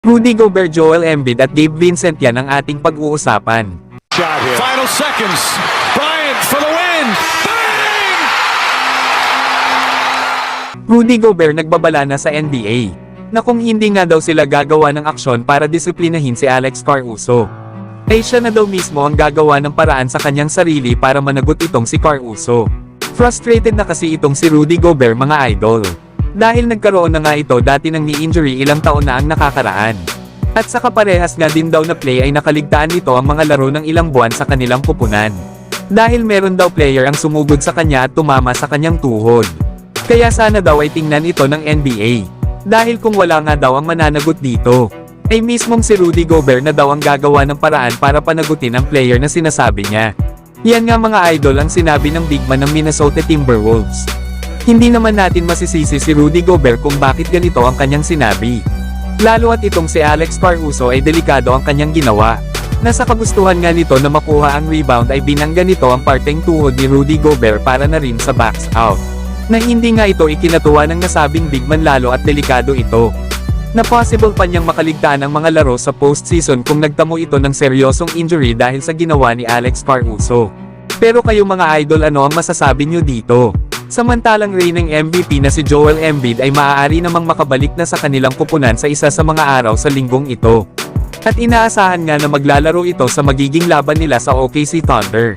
Rudy Gobert, Joel Embiid at Gabe Vincent, yan ang ating pag-uusapan. Final seconds. Bryant for the win. Bang! Rudy Gobert nagbabala na sa NBA na kung hindi nga daw sila gagawa ng aksyon para disiplinahin si Alex Caruso, ay siya na daw mismo ang gagawa ng paraan sa kanyang sarili para managot itong si Caruso. Frustrated na kasi itong si Rudy Gobert, mga idol. Dahil nagkaroon na nga ito dati ng knee injury ilang taon na ang nakakaraan. At sa kaparehas nga din daw na play ay nakaligtaan nito ang mga laro ng ilang buwan sa kanilang pupunan. Dahil meron daw player ang sumugod sa kanya at tumama sa kanyang tuhod. Kaya sana daw ay tingnan ito ng NBA. Dahil kung wala nga daw ang mananagot dito, ay mismong si Rudy Gobert na daw ang gagawa ng paraan para panagutin ang player na sinasabi niya. Yan nga mga idol ang sinabi ng big man ng Minnesota Timberwolves. Hindi naman natin masisisi si Rudy Gobert kung bakit ganito ang kanyang sinabi. Lalo at itong si Alex Caruso ay delikado ang kanyang ginawa. Nasa kagustuhan nga nito na makuha ang rebound ay binangga nito ang parteng tuhod ni Rudy Gobert para na rin sa backs out. Na hindi nga ito ikinatuwa ng nasabing big man, lalo at delikado ito. Na possible pa niyang makaligtaan ang mga laro sa postseason kung nagtamo ito ng seryosong injury dahil sa ginawa ni Alex Caruso. Pero kayo mga idol, ano ang masasabi niyo dito? Samantalang reigning MVP na si Joel Embiid ay maaari namang makabalik na sa kanilang pupunan sa isa sa mga araw sa linggong ito. At inaasahan nga na maglalaro ito sa magiging laban nila sa OKC Thunder.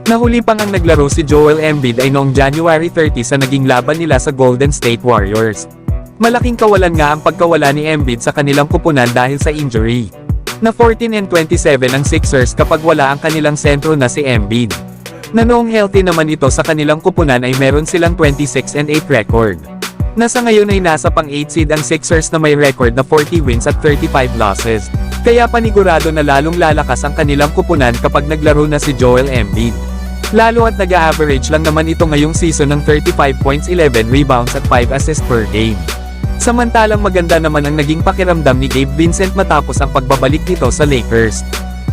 Nahuli pang ang naglaro si Joel Embiid ay noong January 30 sa naging laban nila sa Golden State Warriors. Malaking kawalan nga ang pagkawala ni Embiid sa kanilang pupunan dahil sa injury. Na 14-27 ang Sixers kapag wala ang kanilang sentro na si Embiid. Na noong healthy naman ito sa kanilang kupunan ay meron silang 26-8 record. Nasa ngayon ay nasa pang 8 seed ang Sixers na may record na 40 wins at 35 losses. Kaya panigurado na lalong lalakas ang kanilang kupunan kapag naglaro na si Joel Embiid. Lalo at nag-a-average lang naman ito ngayong season ng 35 points, 11 rebounds at 5 assists per game. Samantalang maganda naman ang naging pakiramdam ni Gabe Vincent matapos ang pagbabalik nito sa Lakers.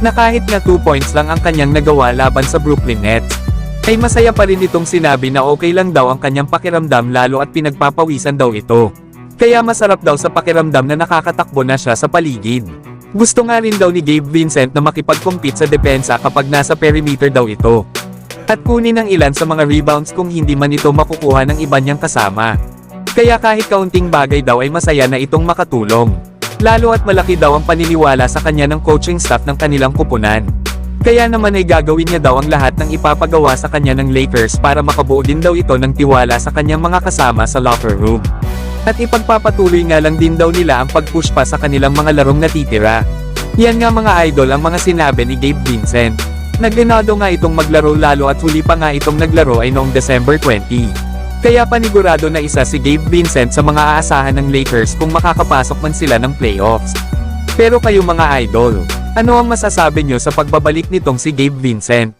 Na kahit nga 2 points lang ang kanyang nagawa laban sa Brooklyn Nets, ay masaya pa rin itong sinabi na okay lang daw ang kanyang pakiramdam, lalo at pinagpapawisan daw ito. Kaya masarap daw sa pakiramdam na nakakatakbo na siya sa paligid. Gusto nga rin daw ni Gabe Vincent na makipag-compete sa depensa kapag nasa perimeter daw ito. At kunin ang ilan sa mga rebounds kung hindi man ito makukuha ng iba niyang kasama. Kaya kahit kaunting bagay daw ay masaya na itong makatulong. Lalo at malaki daw ang paniniwala sa kanya ng coaching staff ng kanilang kupunan. Kaya naman ay gagawin niya daw ang lahat ng ipapagawa sa kanya ng Lakers para makabuo din daw ito ng tiwala sa kanyang mga kasama sa locker room. At ipagpapatuloy nga lang din daw nila ang pag-push pa sa kanilang mga larong natitira. Yan nga mga idol ang mga sinabi ni Gabe Vincent. Naglinado nga itong maglaro, lalo at huli pa nga itong naglaro ay noong December 20. Kaya panigurado na isa si Gabe Vincent sa mga aasahan ng Lakers kung makakapasok man sila ng playoffs. Pero kayo mga idol, ano ang masasabi nyo sa pagbabalik nitong si Gabe Vincent?